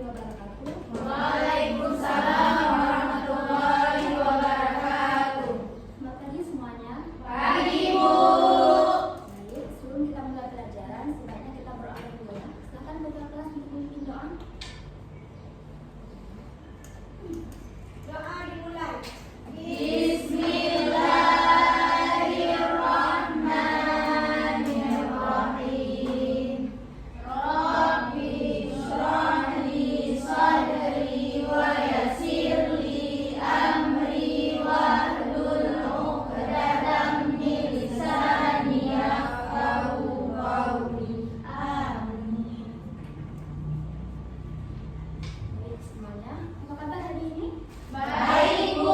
wabarakatuh. Waalaikumsalam warahmatullahi wabarakatuh. Selamat pagi semuanya. Pagi, Bu. Baik, sebelum kita mulai pelajaran, sebaiknya kita berdoa dulu ya. Silakan ketua kelas untuk memimpin doa. Doa dimulai. Bismillahirrahmanirrahim. Rabbi shrah li sadri wa yassir li amri wahlul 'uqdatam min lisani yafqahu qawli. Amin. Baik semuanya, apa kabar hari ini? Baik, Bu.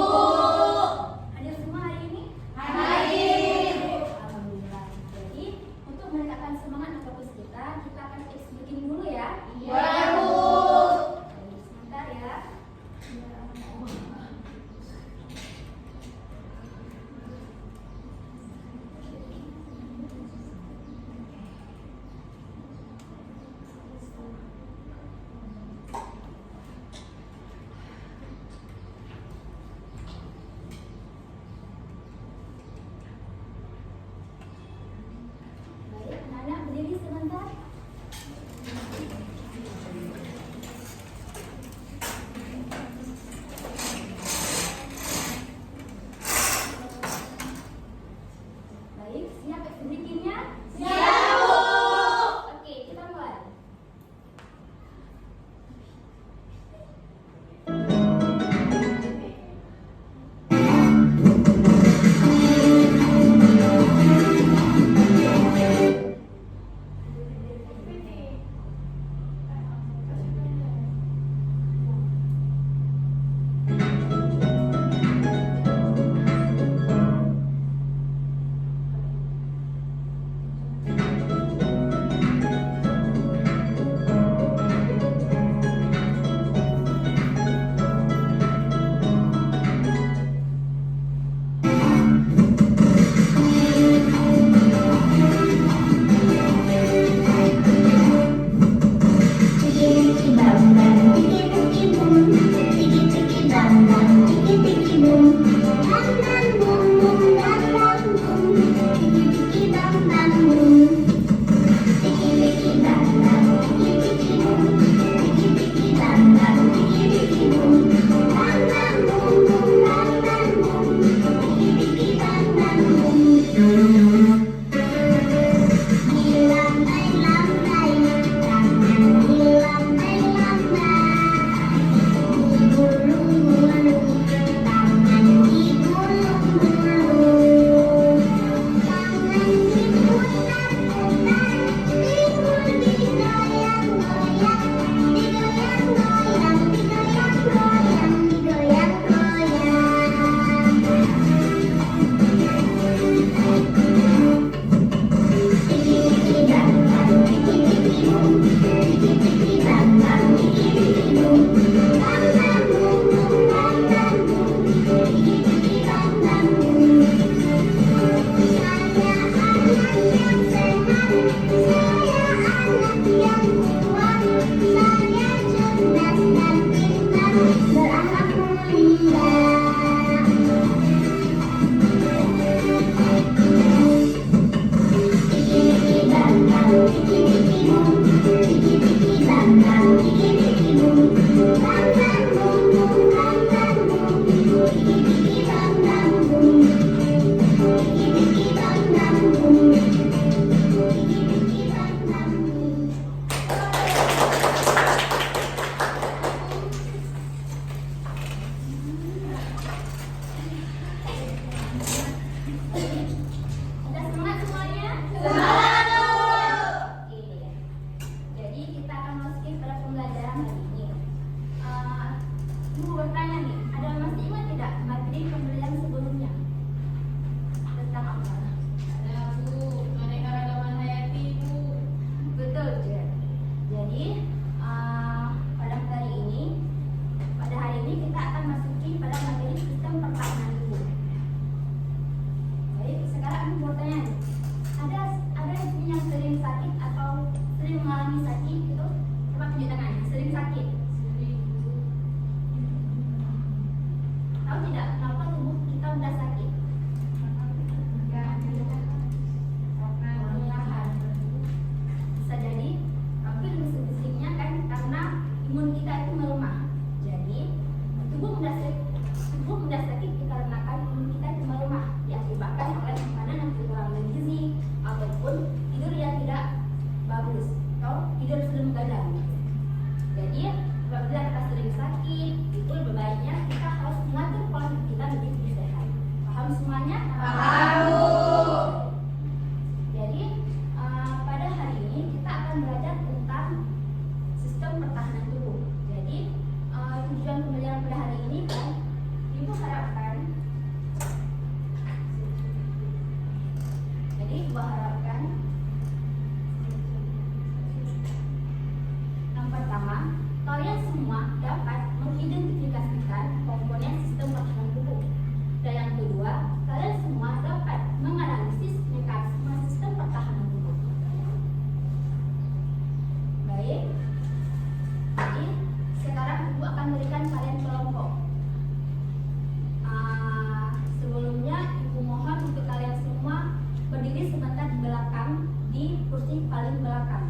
Hadir semua hari ini? Hadir. Alhamdulillah. Jadi, untuk meningkatkan semangat dan fokus kita akan speaking dulu ya. Ya, Bu. Baik, sebentar ya. Baik, anak-anak berdiri sebentar. Baik, siap speakingnya? Siap, Bu. Oke, kita mulai. Udah semangat semuanya? Semangat, Bu. Oke. Jadi kita akan masukin pada pembelajaran hari ini. Ibu bertanya nih, ada masih ingat tidak materi pembelajaran sebelumnya? Tentang apa? Ada, Bu. Keanekaragaman hayati, Bu. Betul, Je. Jadi pada hari ini kita akan masuki pada materi sistem pertahanan tubuh. Baik, sekarang aku mau tanya nih, ada yang sering sakit atau sering mengalami sakit gitu? Coba tunjuk tangan, sering sakit. tujuan pembelajaran pada hari ini kan, Ibu harapkan, jadi Ibu harapkan yang pertama, kalian semua dapat mengidentifikasikan komponen sistem pertahanan tubuh. Dan yang kedua, kalian semua dapat menganalisis mekanisme sistem pertahanan tubuh. Baik. Jadi, sekarang Ibu akan berikan kalian kelompok. Sebelumnya, Ibu mohon untuk kalian semua berdiri sebentar di belakang, di kursi paling belakang.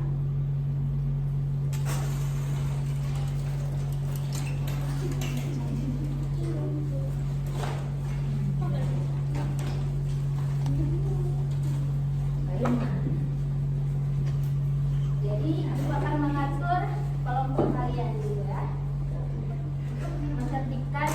Jadi, Ibu akan mengatur kelompok kalian dulu ya. Mentertibkan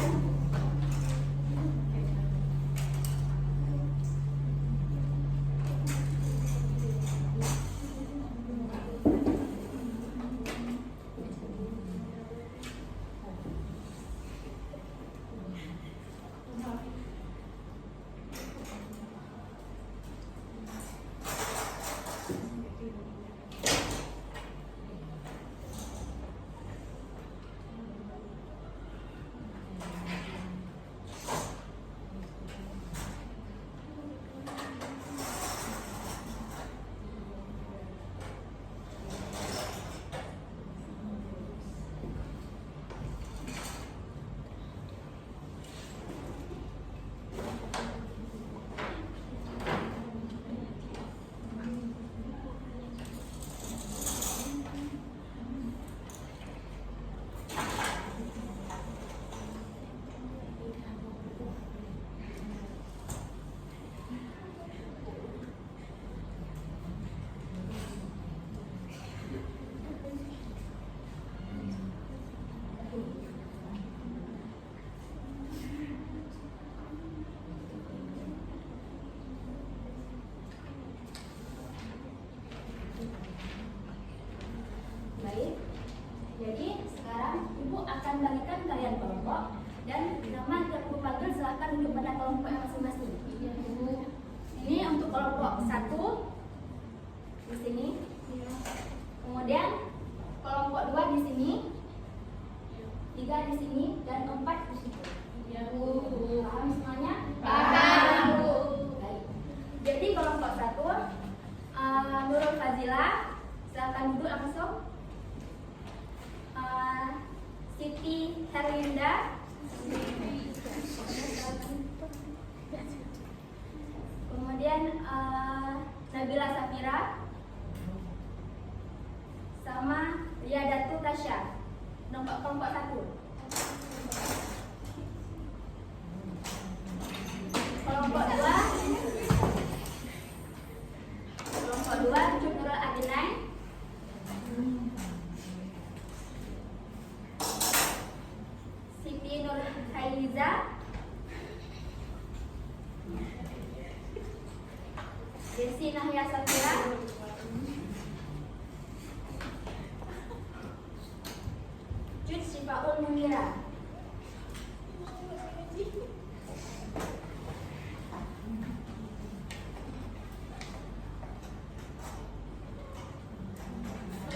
baik. Jadi sekarang Ibu akan bagikan kalian kelompok dan nama yang Ibu panggil silahkan duduk pada kelompok yang masing-masing. Ini untuk kelompok 1 di sini. Kemudian kelompok 2 di sini, 3 di sini dan 4 di situ. Paham semuanya? Paham. Baik. Jadi kelompok 1 Nurul Fazila, silakan duduk langsung. Siti Herlinda, kemudian Nabila Safira, sama Riyadatu Tasya. Kelompok 1. Kelompok 2 Cucu Nurul Adinai, Siti Nur Hailiza, Desi Nahya Safira, Jud Syifaul Munira.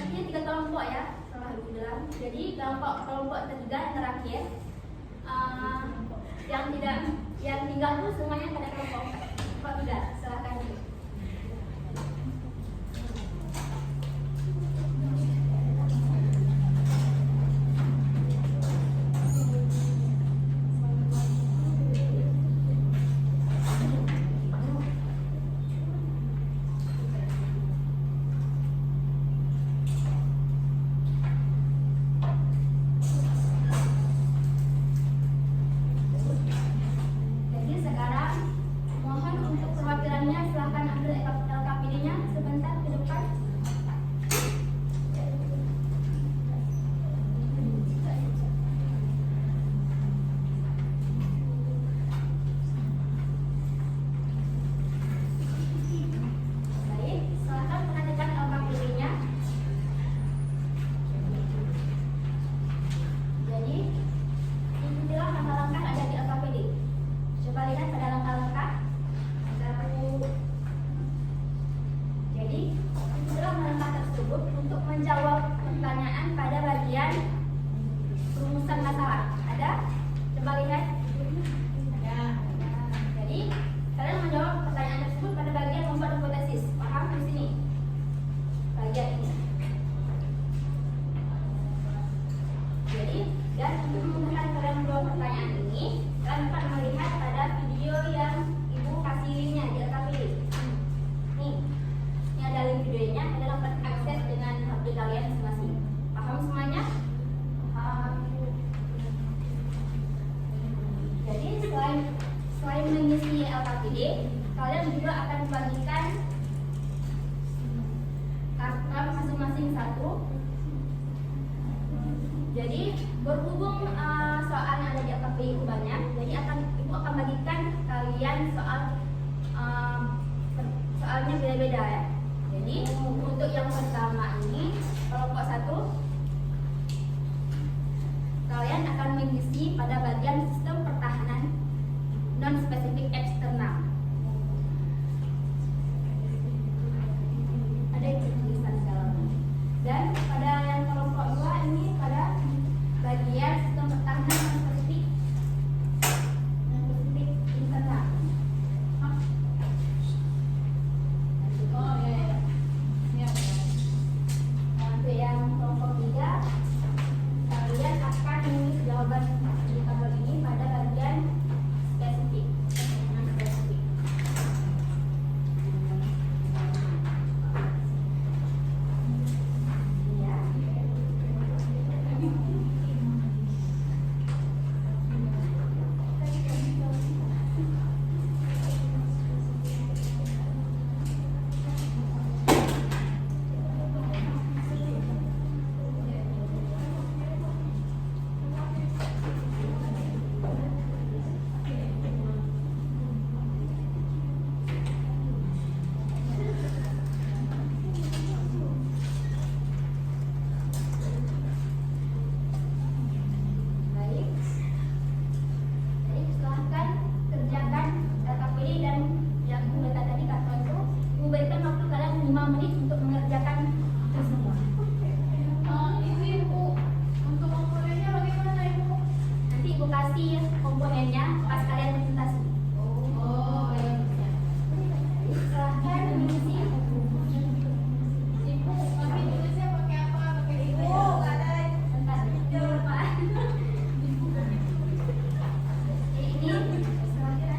Ini 3 kelompok ya, setelah Ibu bilang. Jadi kelompok ketiga yang terakhir, yang tinggal tuh semuanya pada kelompok 3. Silakan Ibu. Jadi sekarang KPD, kalian juga akan membagikan kartu masing-masing satu. Jadi berhubung soal yang ada di KPD itu banyak, jadi ibu akan bagikan kalian soalnya beda-beda ya. Jadi untuk yang pertama ini kelompok 1, kalian akan mengisi pada bagian sistem pertahanan non spesifik eksternal. Ada tulisan di dalamnya. Dan pada yang kelompok 2 ini pada bagian sistem pertahanan non spesifik internal. Oh iya. Iya. Untuk yang kelompok 3, kalian akan menulis jawaban di tabel ini pada bagian spesifik, non spesifik. Ya. Baik. Jadi silahkan kerjakan KPD dan yang ibu berikan tadi kartu itu. Ibu berikan waktu kalian 5 menit untuk mengerjakan itu semua. Ini Bu, untuk komponennya bagaimana Ibu? Nanti ibu kasih komponennya pas kalian presentasi. Oh iya. Silahkan mengisi. Ibu, tapi tulisnya pakai apa? Pakai ini ya? Bentar, lupa. Ini silahkan.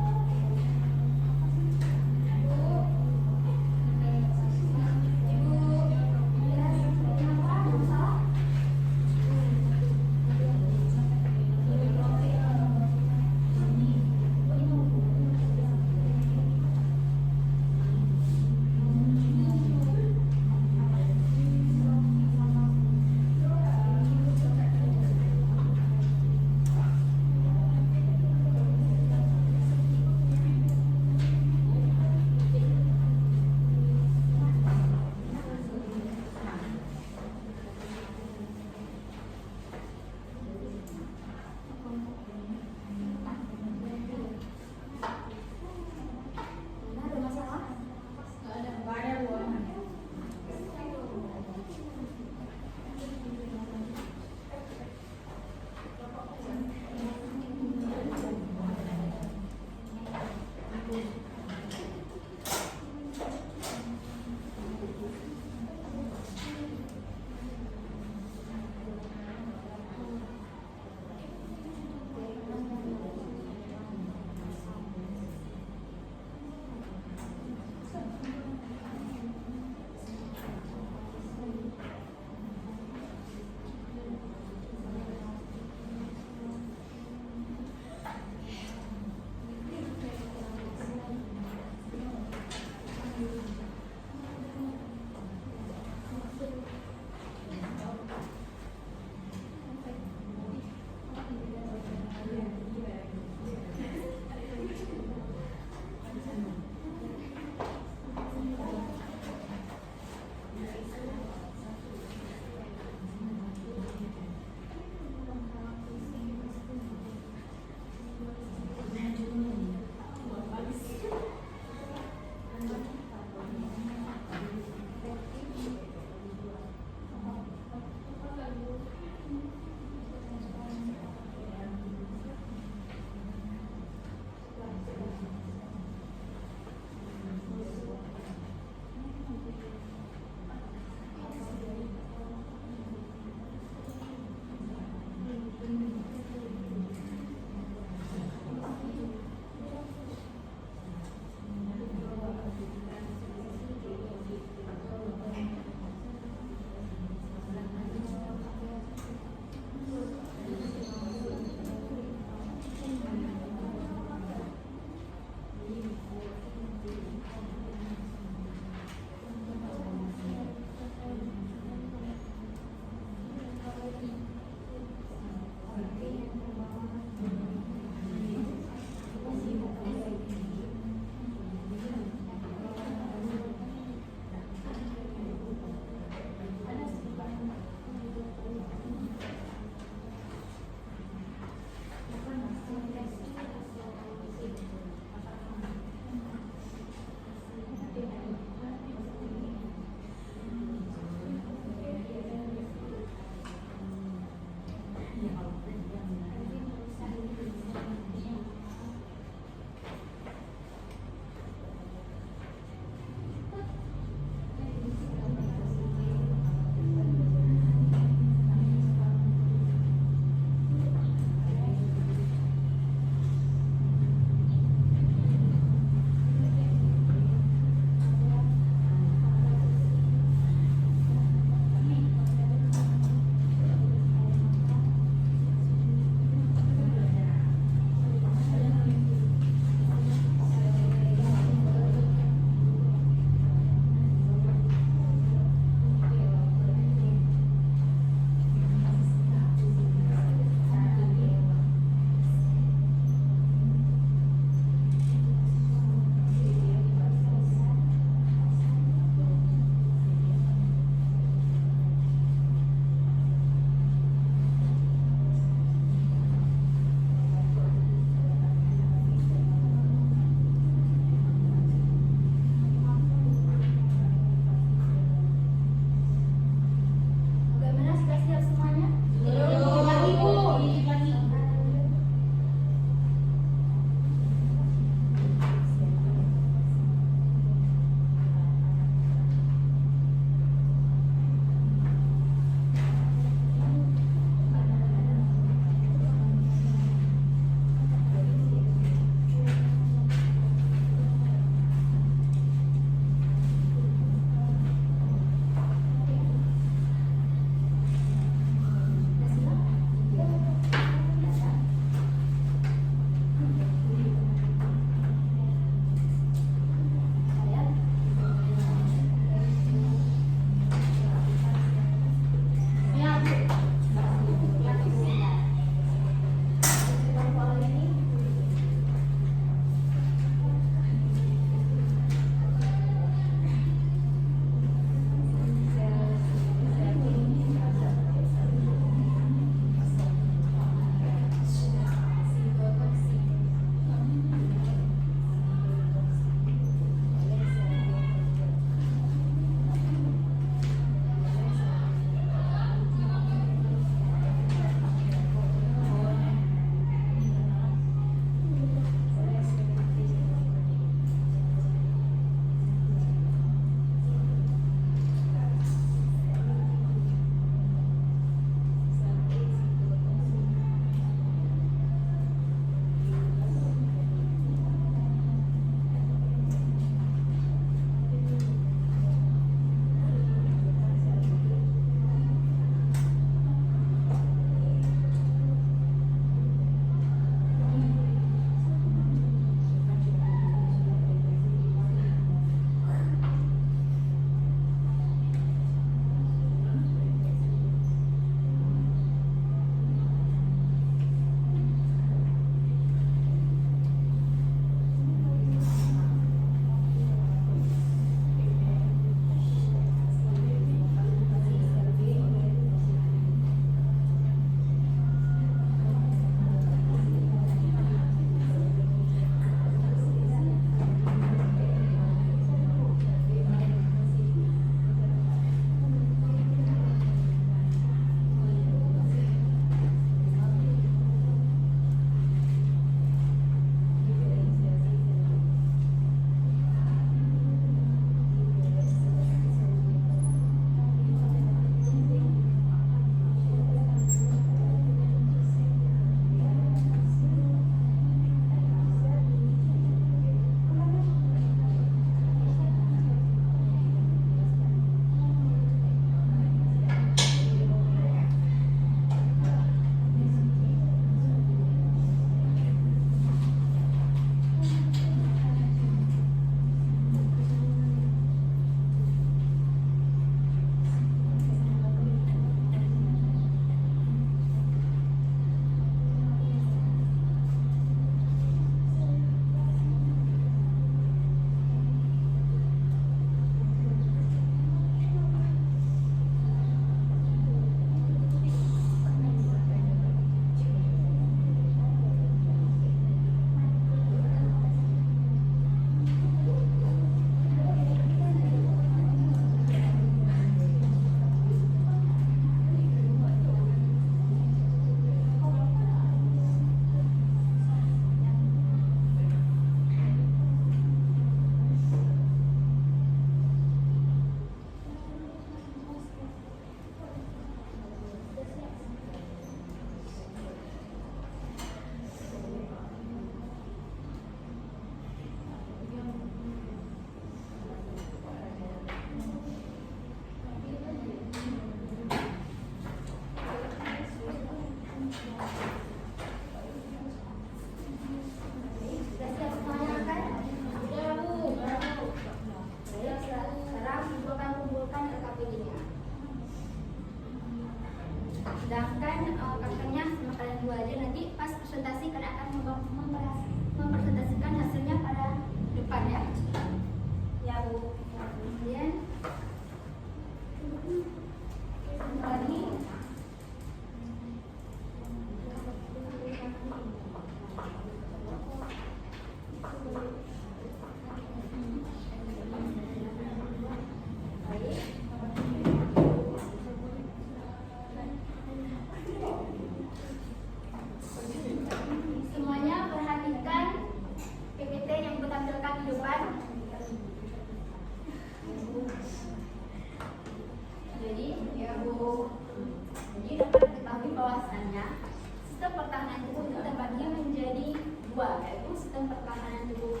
dua, yaitu sistem pertahanan tubuh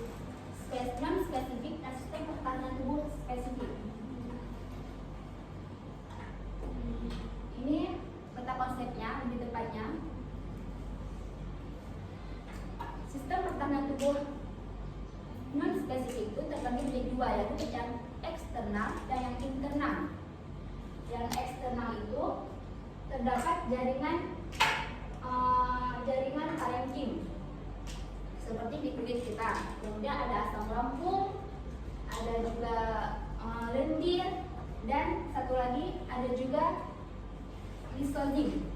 non spesifik dan sistem pertahanan tubuh spesifik. Ini peta konsepnya lebih tepatnya. Sistem pertahanan tubuh non spesifik itu terbagi menjadi dua, yaitu yang eksternal dan yang internal. Yang eksternal itu terdapat jaringan parenkim seperti di kulit kita. Kemudian ada asam lambung, ada juga lendir, dan satu lagi ada juga lisozim.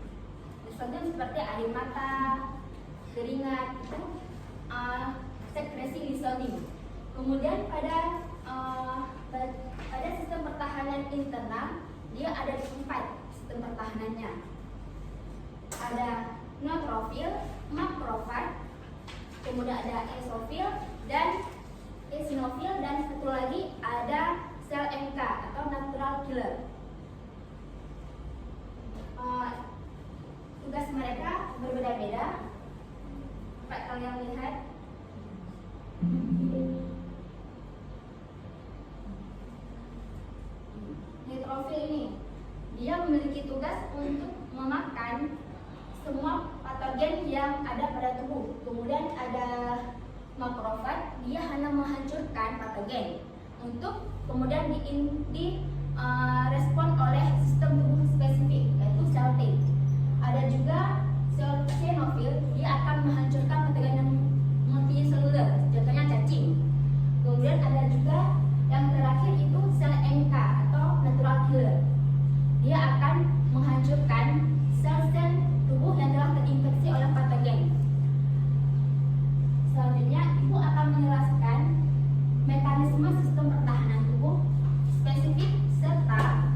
Lisozim seperti air mata, keringat, itu sekresi lisozim. Kemudian pada sistem pertahanan internal dia ada 4 sistem pertahanannya. Ada neutrofil, makrofag, kemudian ada eosinophil dan eosinofil, dan satu lagi ada sel NK atau natural killer. Tugas mereka berbeda-beda. Dapat kalian lihat. Neutrofil ini dia memiliki tugas untuk memakan semua patogen yang ada pada tubuh. Kemudian ada makrofag, dia hanya menghancurkan patogen untuk kemudian respon oleh sistem tubuh spesifik, yaitu sel T. Ada juga sel xenofil, dia akan menghancurkan patogen yang multiseluler, contohnya cacing. Kemudian ada juga yang terakhir itu sel NK atau natural killer. Dia akan menghancurkan sel-sel tubuh yang telah terinfeksi oleh patogen. Selanjutnya, Ibu akan menjelaskan mekanisme sistem pertahanan tubuh spesifik serta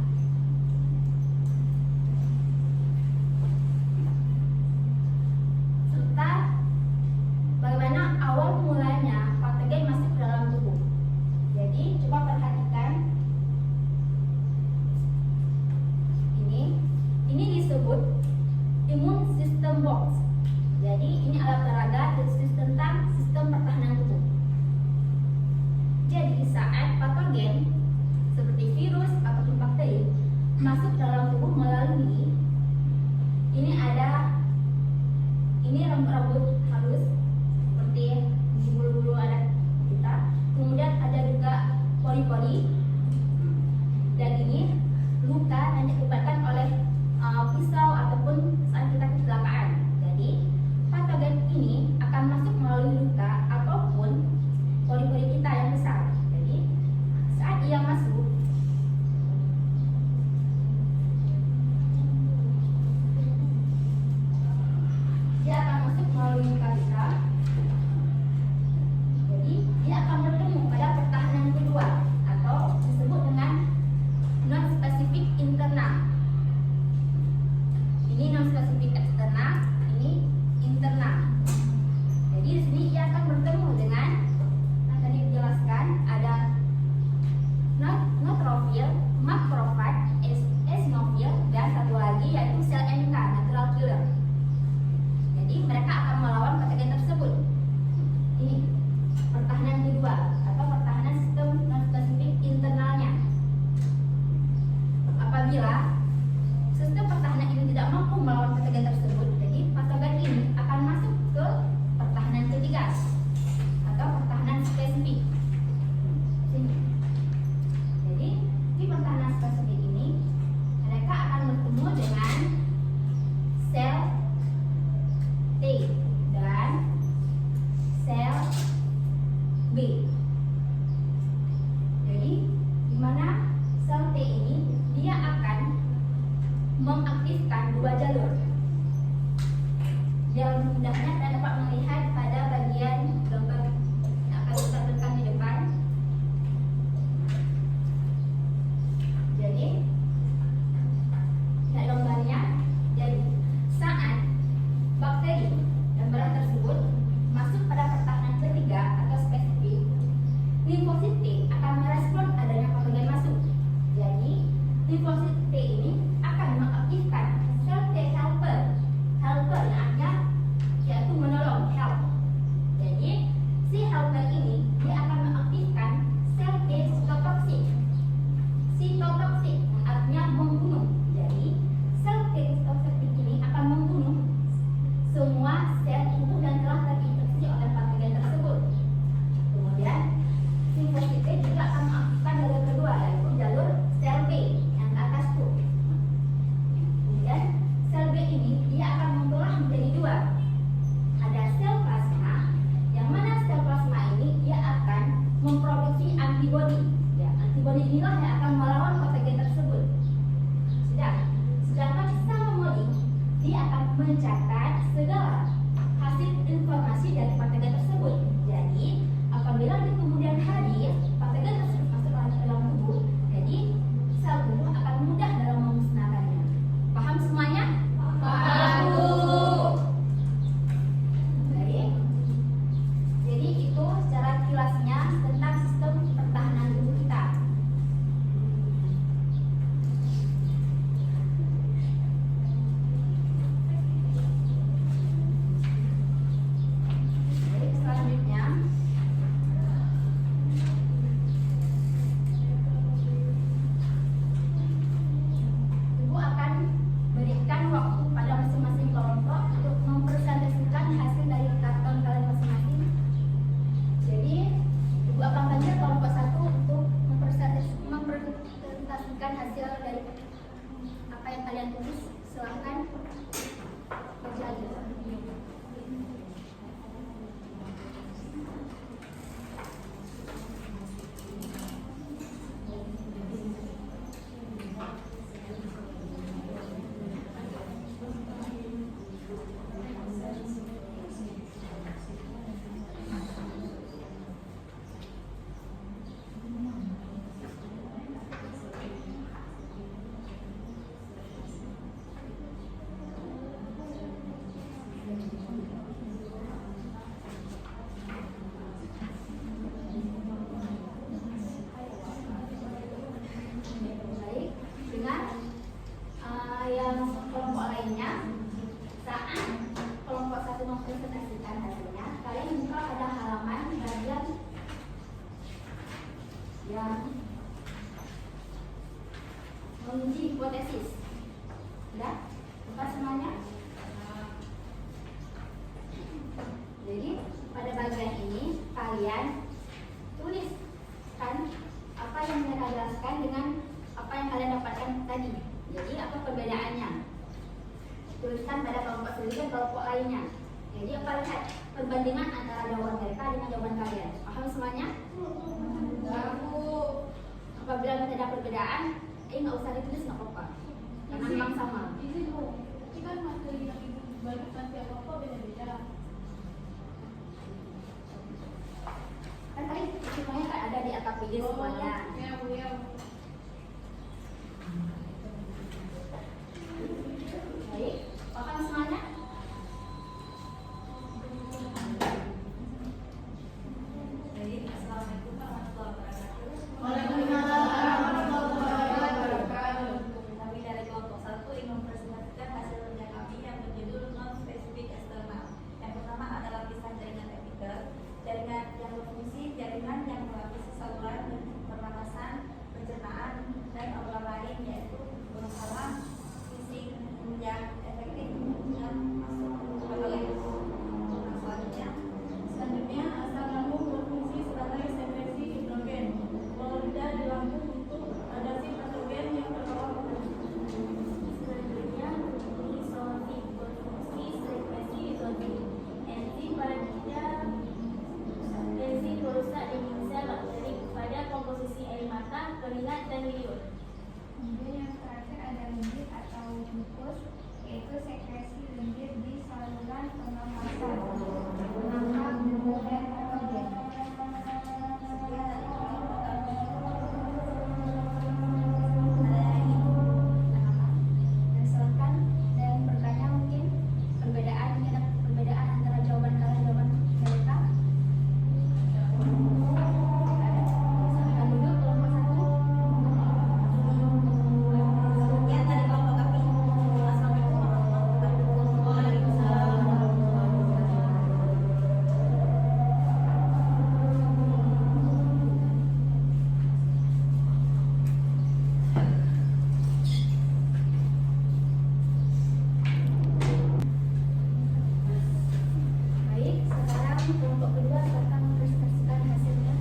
hipotesis. Sudah? Bukan semuanya? Jadi pada bagian ini kalian tuliskan apa yang mereka jelaskan dengan apa yang kalian dapatkan tadi. Jadi apa perbedaannya? Tuliskan pada kelompok sendiri dan kelompok lainnya. Jadi apa lihat perbandingan antara jawaban mereka dengan jawaban kalian. Paham semuanya? Apabila tidak ada perbedaan, nggak usah ditulis, nggak apa-apa. Karena memang sama. Ini kan materi yang bagi nanti apa beda-beda. Kan tadi semuanya kan ada di AKPD semuanya. Ya. Baik, paham semuanya? Jadi, assalamualaikum warahmatullahi wabarakatuh. Waalaikumsalam warahmatullahi wabarakatuh. Kami dari kelompok 1 ingin mempresentasikan hasil kerja kami yang berjudul non-spesifik eksternal. Yang pertama adalah lapisan jaringan epitel, jaringan yang berfungsi, jaringan yang melapisi saluran pernapasan, pencernaan, dan organ lain, yaitu berusaha fisik yang efektif yang masuk ke dalam. Selanjutnya, asam lambung berfungsi sebagai sekresi hidrogen. Klorida di lambung untuk adasi patogen yang terbawa oleh. Selanjutnya, isotik berfungsi sekresi isotik. Enzim pada enzim berusaha dengan sel bakteri pada komposisi air mata, keringat, dan liur. Kemudian yang terakhir ada lendir atau glukus, yaitu sekresi lendir di saluran pernapasan. Menangkap dan patogen. Silakan dan bertanya mungkin perbedaan antara jawaban kalian dan jawaban mereka. Silakan duduk kelompok 1. Sekian dari kelompok kami. Assalamualaikum warahmatullahi Baik, sekarang kelompok kedua akan mempresentasikan hasilnya.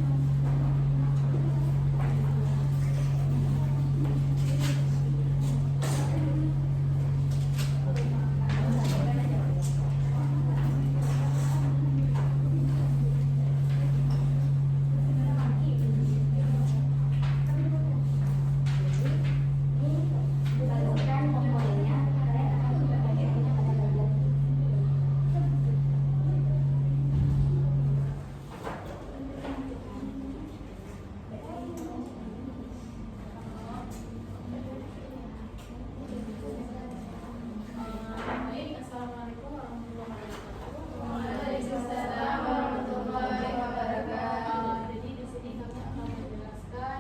Berdasarkan komponennya, kalian akan membagiannya pada bagian Baik, assalamualaikum warahmatullahi wabarakatuh. Waalaikumsalam warahmatullahi wabarakatuh. Jadi di sini kami akan menjelaskan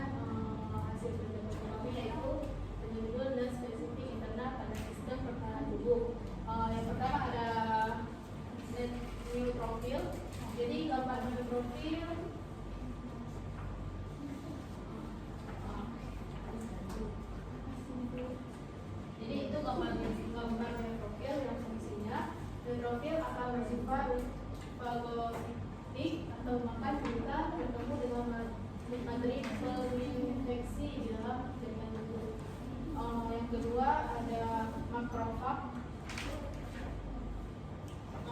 hasil kerja kami, yaitu berjudul dan spesifik internal pada sistem pertahanan tubuh. Yang pertama ada neutrofil. Jadi gambar neutrofil jadi itu gambar neutrofil yang fungsinya neutrofil akan bersifat fagositik atau makan jika bertemu dengan materi infeksi di dalam jaringan tubuh. Yang kedua ada makrofag.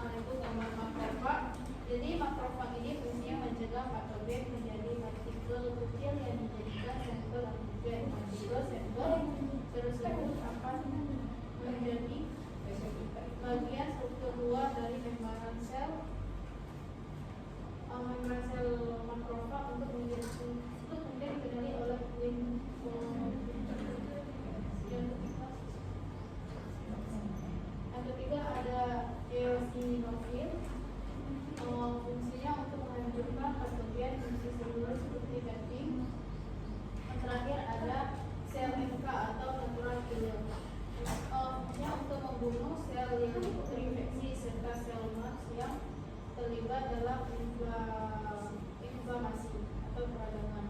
Itu gambar makrofag. Jadi makrofag ini fungsinya mencegah patogen menjadi partikel kecil yang dijadikan sampel antigen. Partikel sampel tersebut akan menjadi bagian struktur luar dari membran sel makrofag untuk kemudian dikenali oleh yang ketiga ada eosinofil. Fungsinya untuk menghancurkan patogen fungsi seluler seperti cutting. Yang terakhir ada sel NK atau natural killer. Fungsinya untuk membunuh sel yang terinfeksi serta sel mats yang terlibat dalam inflamasi atau peradangan.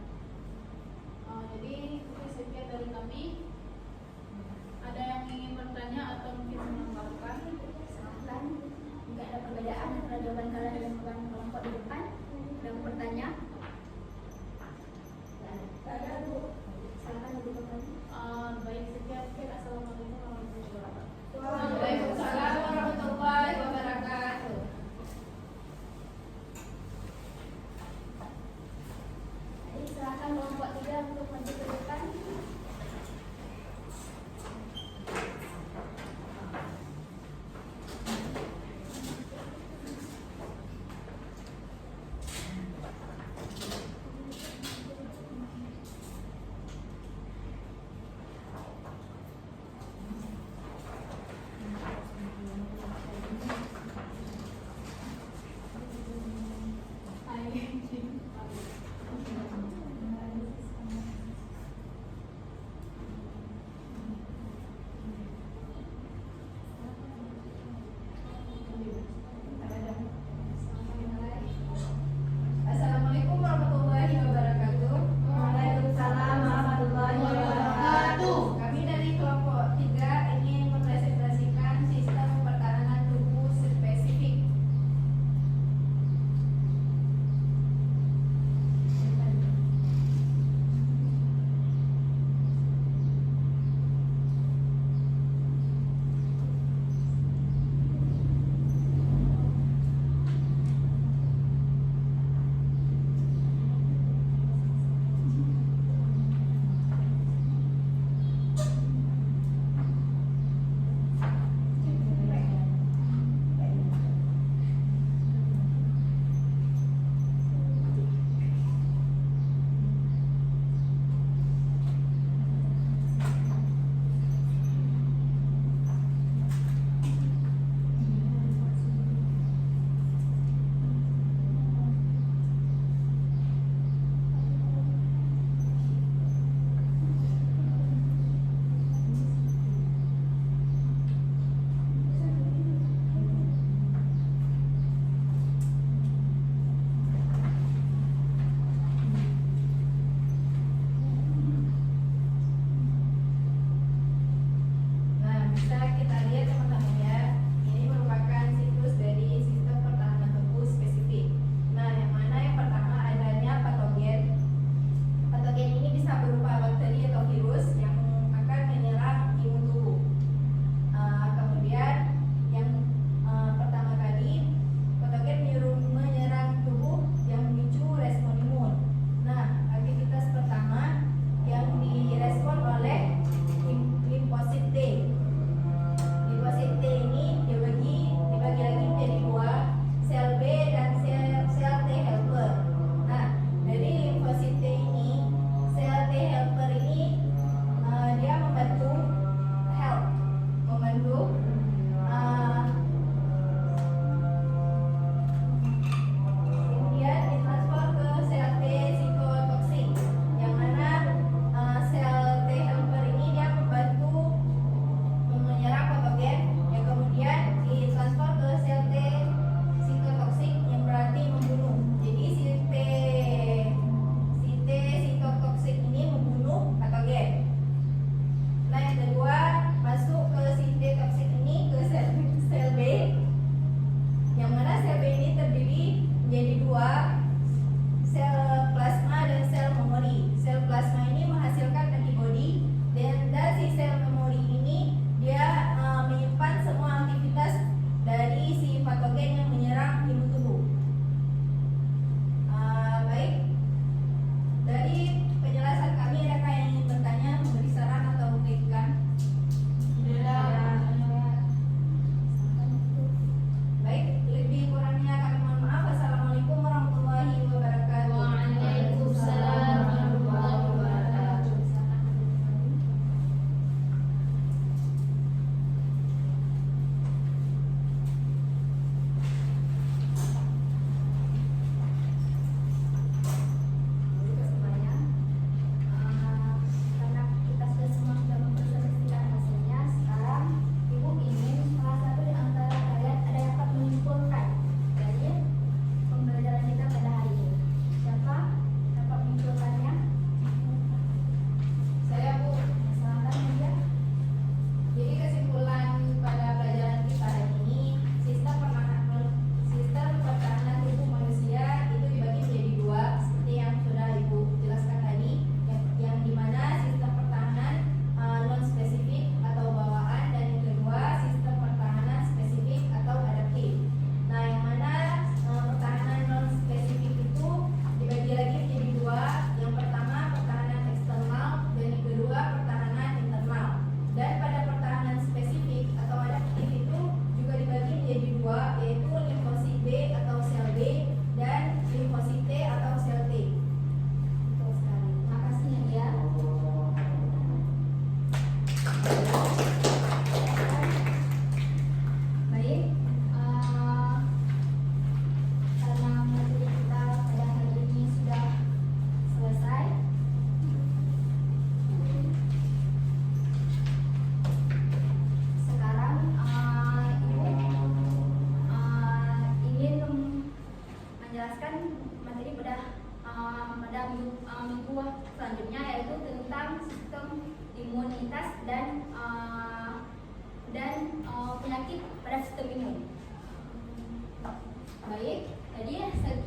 Jadi itu sekian dari kami. untuk maju ke depan.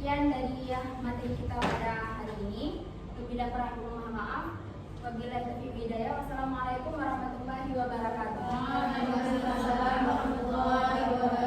sekian dari materi kita pada hari ini. Lebih dan kurang mohon maaf. Wabillahi taufiq wal hidayah. Wassalamualaikum warahmatullahi wabarakatuh. Waalaikumsalam warahmatullahi wabarakatuh.